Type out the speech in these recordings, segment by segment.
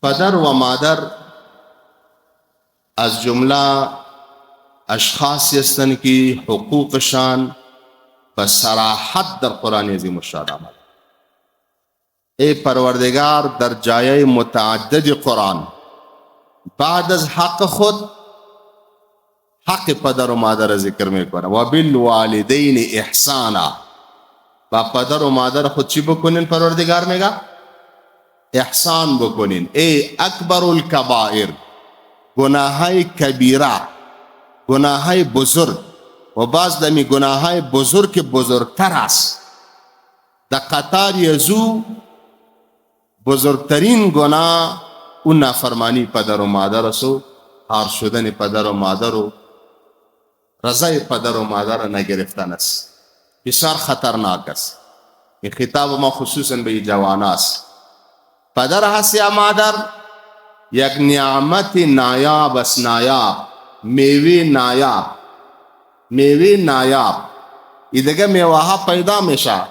پدر و مادر از جمله اشخاصی هستند که حقوقشان به صراحت در قرآن عظیم الشان آمد. ای پروردگار در جای متعدد قرآن بعد از حق خود حق پدر و مادر ذکر میکنه. و بالوالدین احسانا، با پدر و مادر خود چی بکنین؟ پروردگار میگه احسان بکنین. ای اکبر الکبائر، گناهای کبیره، گناهای بزرگ، و بعض دمی گناهای بزرگ بزرگتر است. در قطار یزو بزرگترین گناه اون نافرمانی پدر و مادر است و هار شدن پدر و مادر و رضای پدر و مادر نگرفتن است. بسیار خطرناک است. این خطاب ما خصوصا به جوان است. پدر هست یا مادر یک نعمت نایاب است، نایاب، میوه نایاب، میوه نایاب. این دیگه میوه ها پیدا میشه،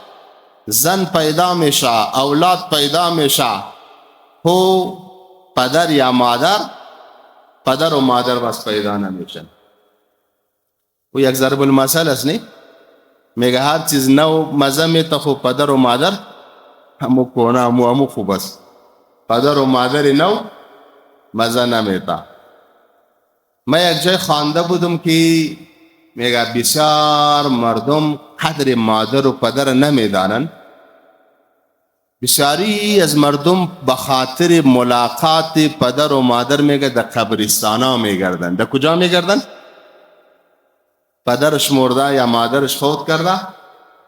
زن پیدا میشه، اولاد پیدا میشه، هو پدر یا مادر، پدر و مادر بس پیدا نمیشن. و یک ضرب المثل است نی، میگه هر چیز نو مزه میته خو پدر و مادر همو کونه همو خوب است. پدر و مادر نو مزه نمیته. من یک جای خوانده بودم که میگه بسیار مردم قدر مادر و پدر نمیدانن. بسیاری از مردم به خاطر ملاقات پدر و مادر میگه در قبرستانا میگردن. در کجا میگردن؟ پدرش مرده یا مادرش فوت کرده،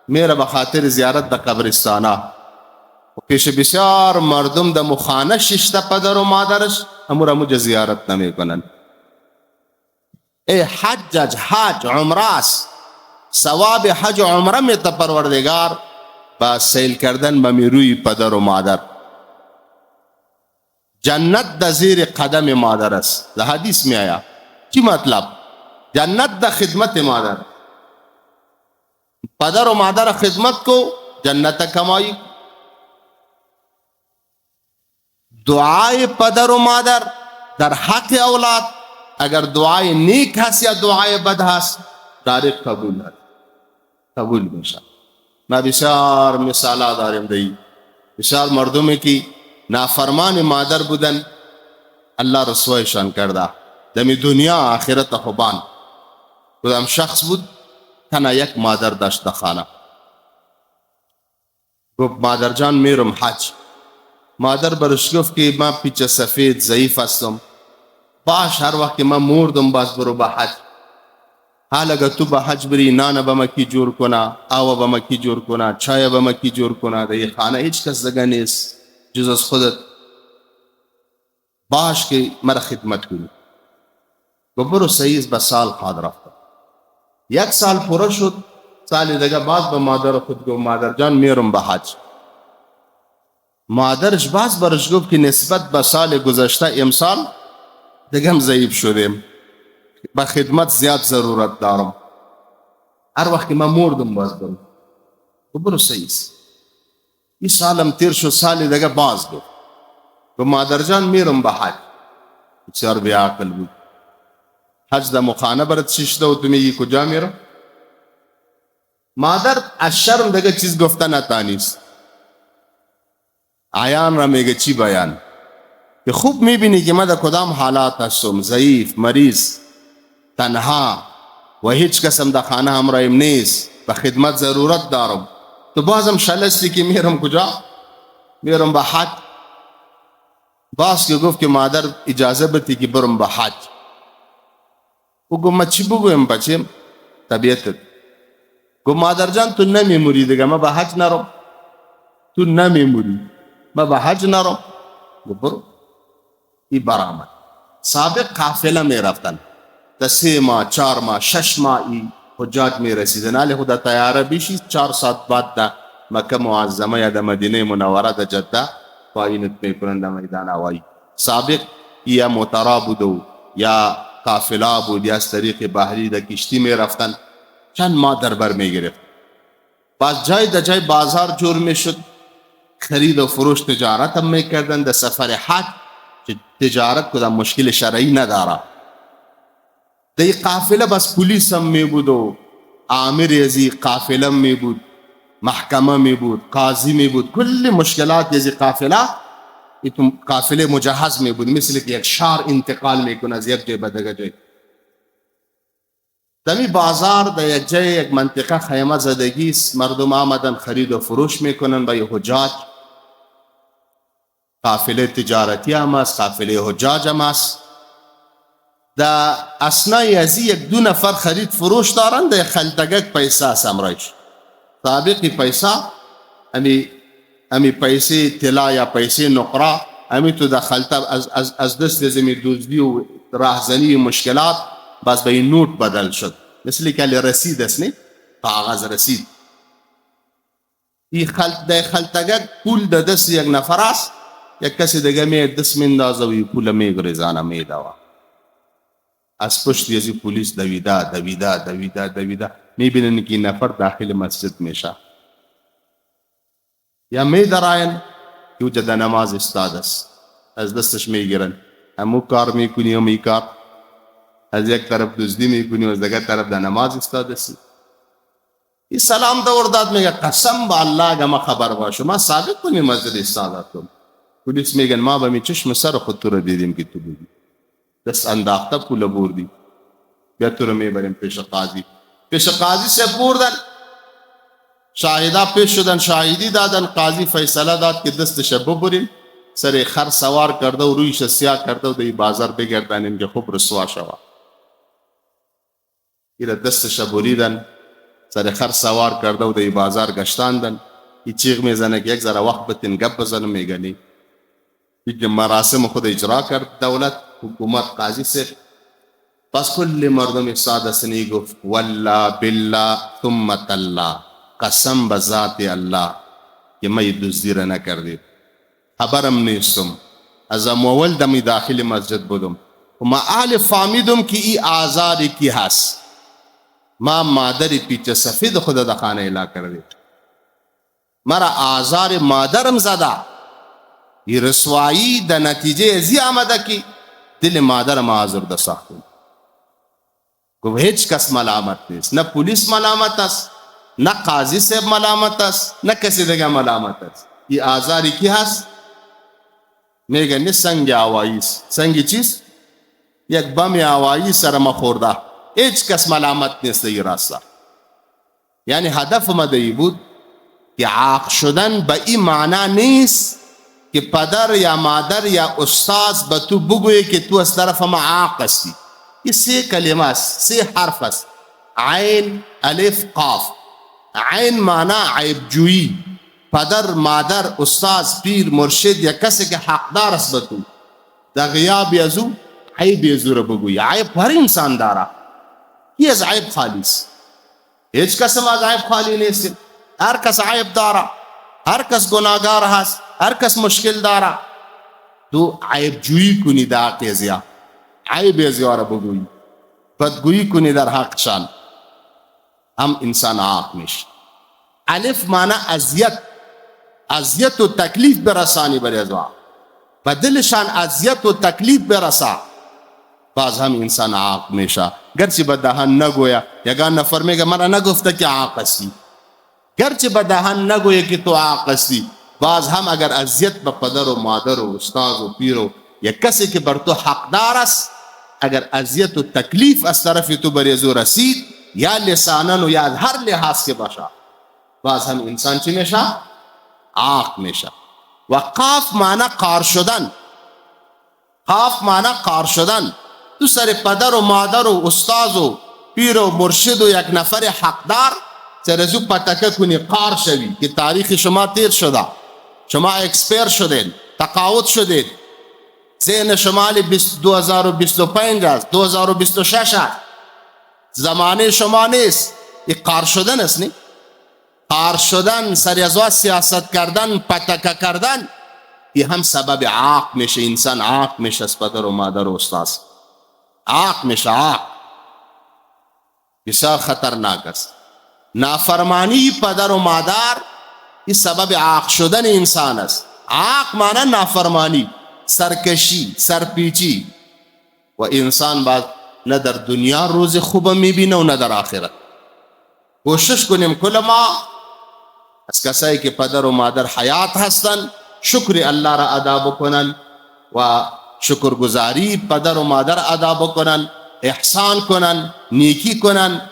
میره به خاطر زیارت در قبرستانا. و پیش بسیار مردم در مخانه ششته پدر و مادرش همو زیارت نمیکنن. ای حجج، حج عمره است، ثواب حج عمره میته پروردگار با سیل کردن به میروی پدر و مادر. جنت در زیر قدم مادر است. در حدیث می آیا چی مطلب؟ جنت در خدمت مادر. پدر و مادر خدمت کو جنت کمائی. دعای پدر و مادر در حق اولاد اگر دعای نیک هست یا دعای بد هست دایرکت قبول هست، قبول میشه. ما بسیار مثالا داریم دی، بسیار مردمی که نافرمان مادر بودن الله رسوایشان کرده دمی دنیا آخرت خوبان. کدام شخص بود تنها یک مادر داشت در خانه. گفت مادر جان میرم حج. مادر برش گفت که من پیچه سفید ضعیف هستم، باش هر وقت که من مردم باز برو به حج. حال اگر تو به حج بری نان به مکی جور کنه، آوا به مکی جور کنه، چای به مکی جور کنه، در این خانه هیچ کس دیگه نیست جز از خودت. باش که مرا خدمت کنی. گفت برو صحیح به سال خواهد رفت. یک سال پورا شد، سال دیگه باز به مادر خود گفت مادر جان میرم به حج. مادرش باز برش گفت که نسبت به سال گذشته امسال دیگه هم ضعیف شدیم، به خدمت زیاد ضرورت دارم، هر وقت که من مردم باز برم. گفت برو صحیح. این سالم تیر شد، سال دیگه باز گفت مادر جان میرم به حج. بسیار بی عقل بود. حج در مخانه برات ششته و تو میگی کجا میرم؟ مادر از شرم دیگه چیز گفته نتانیست. عیان را میگه چی بیان؟ که خوب میبینی که من در کدام حالات هستم، ضعیف، مریض، تنها و هیچ کسم در خانه همراهیم نیست، به خدمت ضرورت دارم. تو بازم شلستی که میرم کجا؟ میرم به حج. باز که گفت که مادر اجازه بدی که برم به حج. او گفت من چی بگویم بچیم؟ طبیعتت. گفت مادر جان تو نمیموری دیگه، من به حج نرم. تو نمیموری، من به حج نرم. گفت برو. ای برآمد. سابق قافله می رفتن، تا 3 ماه 4 ماه 6 ماه ای حجاج می رسیدن. حالی خود طیاره بیشی 4 ساعت بعد در مکه معظمه یا در مدینه منوره در جده پایینت میکنن در میدان هوایی. سابق یا موترا بود یا قافله بود یا از طریق بحری در کشتی می رفتن. چند ماه در بر می گرفت. باز جای در جای بازار جور می شد، خرید و فروش تجارت هم می کردن. در سفر حج تجارت کدام مشکل شرعی نداره. دی قافله بس پلیس هم می بود و عامر ازی قافله می بود، محکمه می بود، قاضی می بود، کل مشکلات ازی قافله مجهز می بود، مثل که یک شار انتقال میکنه از یک جای به دیگر جای. دمی بازار در یک جای یک منطقه خیمه زدگی است، مردم آمدن خرید و فروش میکنن با حجاج. قافله تجارتی هم است، قافله حجاج هم است. در اثنای ازی یک دو نفر خرید فروش دارن، در خلطگک پیسه سمرایش سابقی پیسه، امی پیسه طلا یا پیسه نقره، امی تو در خلطه از دست زمی دزدی و راهزنی و مشکلات باز به این نوت بدل شد، مثل که رسید است نی کاغذ رسید. این خلطگک پول در دست یک نفر است، یک کسی دیگه می دست میندازه و پول میگریزانه میدوه. از پشت یزی پولیس دویده میبینن که این نفر داخل مسجد میشه یا میدراین که او در نماز استاد است، از دستش میگیرن، همو کار میکنی و میکار، از یک طرف دزدی میکنی و از دیگر طرف در نماز استاد است. این سلام دور داد میگه قسم با الله که ما خبر باشو، ما ثابت کنیم مسجد استادتون. پولیس میگن ما به می چشم سر خود تو رو دیدیم که تو بودی، دست انداخته پول بردی، بیا تو رو میبریم پیش قاضی. پیش قاضی سے بردن، شاهدا پیش شدن، شاهدی دادن، قاضی فیصله داد که دستش ببرین، سر خر سوار کرده و رویش سیاه کرده و دی بازار بگردانین که خوب رسوا شوه. ایره دستش بریدن، سر خر سوار کرده و دی بازار گشتاندن. ای چیغ میزنه که یک ذره وقت بتین گپ بزنم، میگنی که مراسم خود اجرا کرد دولت حکومت قاضی سے. پس کل مردم ساده سنی گفت والله بالله ثم تالله، قسم بذات الله که من دزدی را نکردیم، خبرم نیستم، از اول دمی داخل مسجد بودم و ما اهل فهمیدم که ای آزاری کی هست، ما مادری پیچه سفید خود در خانه الا کردیم، مرا آزار مادرم زده، ای رسوایی در نتیجه ازی آمده که دل مادرم آزرده ساختم. گفت هیچ کس ملامت نیست، نه پولیس ملامت است، نه قاضی صاحب ملامت است، نه کسی دیگه ملامت است. ای آزاری کی هست؟ میگه نه سنگ آوایی است. سنگ چیست؟ یک بم آوایی سر ما خورده، هیچ کس ملامت نیست ای راسته. یعنی هدف ما دی بود که عاق شدن به این معنا نیست که پدر یا مادر یا استاد به تو بگویه که تو از طرف ما عاق هستی. یہ سه کلمه است، سه حرف است، عین الف قاف. عین معنی عیب جویی، پدر مادر استاد پیر مرشد یا کسی که حقدار است به تو در غیاب ازو عیب ازو را بگویی. عیب هر انسان داره، کی از عیب خالی است؟ هیچ کس ما از عیب خالی نیست، هر کس عیب داره، هر کس گناهگار هست، هر کس مشکل داره. تو عیب جویی کنی در حق ازیا، عیب ازیا را بگویی، بدگویی کنی در حقشان، هم انسان عاق میشه. الف معنی اذیت، اذیت و تکلیف برسانی بر ازوا، و دلشان اذیت و تکلیف برسا، باز هم انسان عاق میشه. گرچه به دهان نگویا، یگان نفر میگه مرا نگفته که عاق هستی، گرچه به دهان نگویا که تو عاق هستی، باز هم اگر اذیت به پدر و مادر و استاد و پیر و یک کسی که بر تو حقدار است، اگر اذیت و تکلیف از طرف تو بر ازو رسید، یا لسانن و یا هر لحاظ که باشه، باز هم انسان چی میشه؟ عاق میشه. و قاف معنی قار شدن، قاف معنی قار شدن. تو سر پدر و مادر و استاد و پیر و مرشد و یک نفر حقدار سر ازو پتکه کنی، قار شوی که تاریخ شما تیر شده، شما اکسپیر شدین، تقاعد شدین، ذهن شمال 2025 است، 2026 است، زمانه شما نیست. این قار شدن است نی؟ قار شدن، سر ازو سیاست کردن، پتکه کردن، این هم سبب عاق میشه. انسان عاق میشه از پدر و مادر و استاد، عاق میشه. عاق بسیار خطرناک است. نافرمانی پدر و مادر این سبب عاق شدن انسان است. عاق معنی نافرمانی. سرکشی، سرپیچی و انسان باز نه در دنیا روز خوب میبینه و نه در آخرت. کوشش کنیم کل ما از کسایی که پدر و مادر حیات هستند شکر الله را ادا بکنن و شکرگزاری پدر و مادر ادا بکنن، احسان کنن، نیکی کنن.